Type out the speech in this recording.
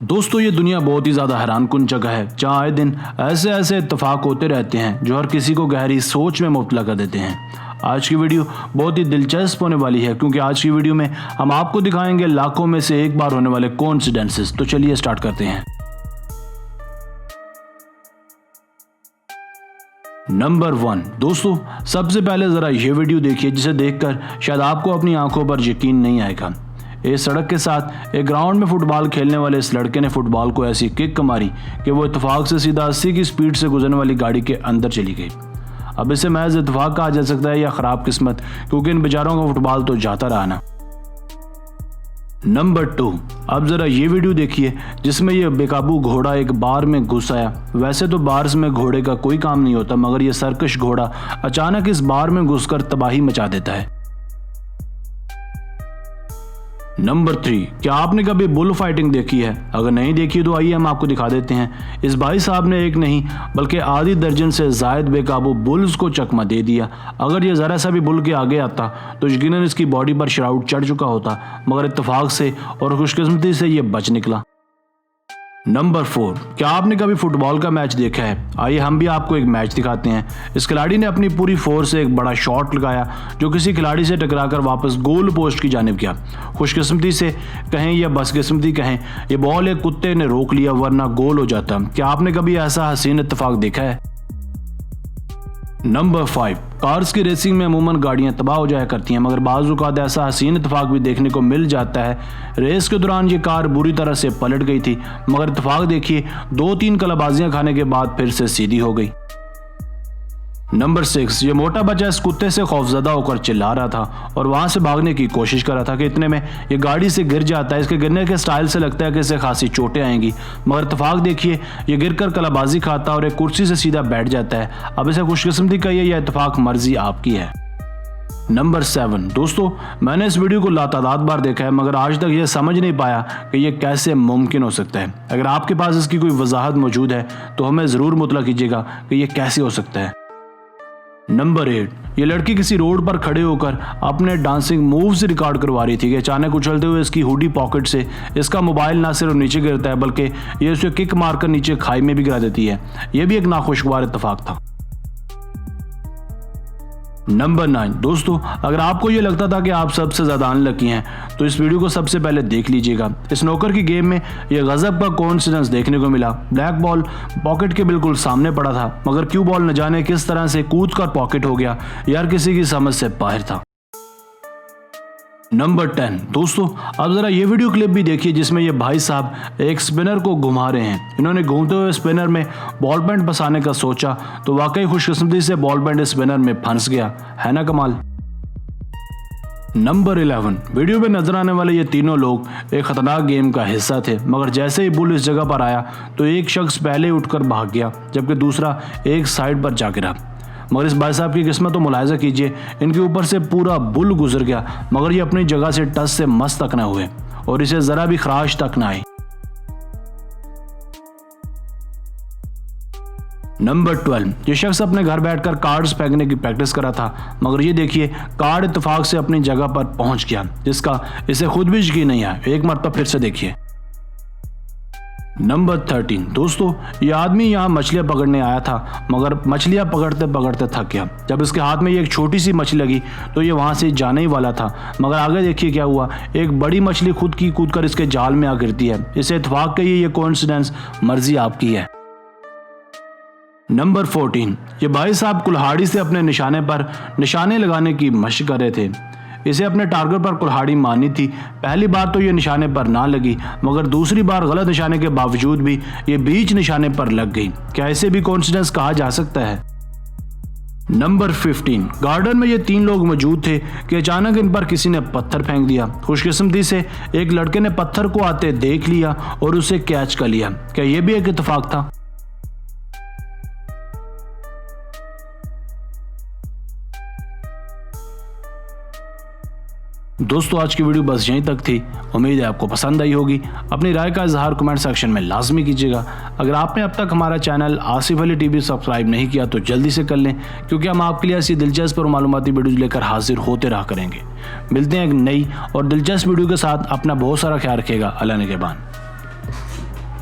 दोस्तों ये दुनिया बहुत ही ज़्यादा हैरानकुन जगह है जहाँ आए दिन ऐसे ऐसे इत्तेफाक होते रहते हैं जो हर किसी को गहरी सोच में मुब्तला कर देते हैं। आज की वीडियो बहुत ही दिलचस्प होने वाली है क्योंकि आज की वीडियो में हम आपको दिखाएंगे लाखों में से एक बार होने वाले कोइंसिडेंसेस। तो चलिए स्टार्ट करते हैं। नंबर 1 दोस्तों, सबसे पहले ज़रा ये वीडियो देखिए जिसे देखकर शायद आपको अपनी आंखों पर यकीन नहीं आएगा। इस सड़क के साथ एक ग्राउंड में फुटबॉल खेलने वाले इस लड़के ने फुटबॉल को ऐसी किक मारी कि वो इत्तेफाक से सीधा 80 की स्पीड से गुजरने वाली गाड़ी के अंदर चली गई। अब इसे महज इत्तेफाक कहा जा सकता है या ख़राब किस्मत, क्योंकि इन बेचारों का फुटबॉल तो जाता रहा ना। नंबर 2, अब ज़रा ये वीडियो देखिए जिसमें ये बेकाबू घोड़ा एक बार में घुस आया। वैसे तो बार्स में घोड़े का कोई काम नहीं होता, मगर ये सरकश घोड़ा अचानक इस बार में घुसकर तबाही मचा देता है। नंबर 3, क्या आपने कभी बुल फाइटिंग देखी है? अगर नहीं देखी तो आइए हम आपको दिखा देते हैं। इस भाई साहब ने एक नहीं बल्कि आधी दर्जन से जायद बेकाबू बुल्स को चकमा दे दिया। अगर ये ज़रा सा भी बुल के आगे आता तो यकीनन इसकी बॉडी पर शराउट चढ़ चुका होता, मगर इत्तेफाक से और खुशकिस्मती से ये बच निकला। नंबर 4, क्या आपने कभी फुटबॉल का मैच देखा है? आइए हम भी आपको एक मैच दिखाते हैं। इस खिलाड़ी ने अपनी पूरी फोर्स से एक बड़ा शॉट लगाया जो किसी खिलाड़ी से टकराकर वापस गोल पोस्ट की जानिब गया। खुशकिस्मती से कहें या बदकिस्मती कहें, ये बॉल एक कुत्ते ने रोक लिया वरना गोल हो जाता। क्या आपने कभी ऐसा हसीन इत्तेफाक देखा है? नंबर 5, कार्स की रेसिंग में अमूमन गाड़ियां तबाह हो जाया करती हैं, मगर बाज़ औक़ात ऐसा हसीन इत्तेफाक भी देखने को मिल जाता है। रेस के दौरान ये कार बुरी तरह से पलट गई थी, मगर इत्तेफाक देखिए 2-3 कलाबाजियां खाने के बाद फिर से सीधी हो गई। नंबर 6, ये मोटा बच्चा इस कुत्ते से खौफजदा होकर चिल्ला रहा था और वहां से भागने की कोशिश कर रहा था कि इतने में ये गाड़ी से गिर जाता है। इसके गिरने के स्टाइल से लगता है कि इसे खासी चोटें आएंगी, मगर इत्तेफाक देखिए ये गिरकर कलाबाजी खाता और एक कुर्सी से सीधा बैठ जाता है। अब इसे खुशकिस्मती कहिए या इत्तेफाक, मर्जी आपकी है। नंबर 7, दोस्तों मैंने इस वीडियो को लातादाद बार देखा है, मगर आज तक ये समझ नहीं पाया कि ये कैसे मुमकिन हो सकता है। अगर आपके पास इसकी कोई वजाहत मौजूद है तो हमें ज़रूर मुतला कीजिएगा कि ये कैसे हो सकता है। नंबर 8, ये लड़की किसी रोड पर खड़े होकर अपने डांसिंग मूव्स रिकॉर्ड करवा रही थी कि अचानक उछलते हुए इसकी हुडी पॉकेट से इसका मोबाइल ना सिर्फ नीचे गिरता है बल्कि ये उसे किक मारकर नीचे खाई में भी गिरा देती है। यह भी एक नाखुशगवार इत्तेफाक था। नंबर 9, दोस्तों अगर आपको ये लगता था कि आप सबसे ज़्यादा अनलकी हैं तो इस वीडियो को सबसे पहले देख लीजिएगा। स्नूकर की गेम में यह गजब का कोइंसिडेंस देखने को मिला। ब्लैक बॉल पॉकेट के बिल्कुल सामने पड़ा था, मगर क्यू बॉल न जाने किस तरह से कूद कर पॉकेट हो गया, यार किसी की समझ से बाहर था। नंबर 10, दोस्तों अब जरा ये वीडियो क्लिप भी देखिए जिसमें ये भाई साहब एक स्पिनर को घुमा रहे हैं। इन्होंने घूमते हुए स्पिनर में बॉल पेंट फंसाने का सोचा तो वाकई खुशकिस्मती से बॉल पेंट स्पिनर में फंस गया, है ना कमाल। नंबर 11, वीडियो में नजर आने वाले ये तीनों लोग एक खतरनाक गेम का हिस्सा थे, मगर जैसे ही बुल इस जगह पर आया तो एक शख्स पहले उठकर भाग गया जबकि दूसरा एक साइड पर जा गिरा। मगर इस भाई साहब की किस्मत तो मुलाहिजा कीजिए, इनके ऊपर से पूरा बुल गुजर गया, मगर ये अपनी जगह से टस से मस तक न हुए और इसे जरा भी खराश तक न आई। नंबर 12, ये शख्स अपने घर बैठकर कार्ड्स फेंकने की प्रैक्टिस कर रहा था, मगर ये देखिए कार्ड इत्तेफाक से अपनी जगह पर पहुंच गया जिसका इसे खुद भी यकीन नहीं आया। एक मरतबा फिर से देखिए। नंबर 13, दोस्तों ये आदमी यहाँ मछलियाँ पकड़ने आया था, मगर मछलियाँ पकड़ते पकड़ते थक गया। जब इसके हाथ में ये एक छोटी सी मछली लगी तो ये वहाँ से जाने ही वाला था, मगर आगे देखिए क्या हुआ। एक बड़ी मछली खुद की कूद कर इसके जाल में आ गिरती है। इसे इत्तेफाक कहिए ये कोइंसिडेंस, मर्जी आपकी है। नंबर 14, ये भाई साहब कुल्हाड़ी से अपने निशाने पर निशाने लगाने की मशक कर रहे थे। इसे अपने टारगेट पर कुल्हाड़ी मारनी थी। पहली बार तो ये निशाने पर ना लगी, मगर दूसरी बार गलत निशाने के बावजूद भी ये बीच निशाने पर लग गई। क्या इसे भी कोइंसिडेंस कहा जा सकता है? नंबर 15, गार्डन में ये 3 लोग मौजूद थे कि अचानक इन पर किसी ने पत्थर फेंक दिया। खुशकिस्मती से एक लड़के ने पत्थर को आते देख लिया और उसे कैच कर लिया। क्या यह भी एक इत्तेफाक था? दोस्तों आज की वीडियो बस यहीं तक थी। उम्मीद है आपको पसंद आई होगी। अपनी राय का इजहार कमेंट सेक्शन में लाजमी कीजिएगा। अगर आपने अब तक हमारा channel Asif Ali TV subscribe नहीं किया तो जल्दी से कर लें, क्योंकि हम आपके लिए ऐसी दिलचस्प और मालूमाती वीडियो लेकर हाजिर होते रहा करेंगे। मिलते हैं एक नई और दिलचस्प वीडियो के साथ। अपना बहुत सारा ख्याल रखिएगा। अल्लाह निगहबान।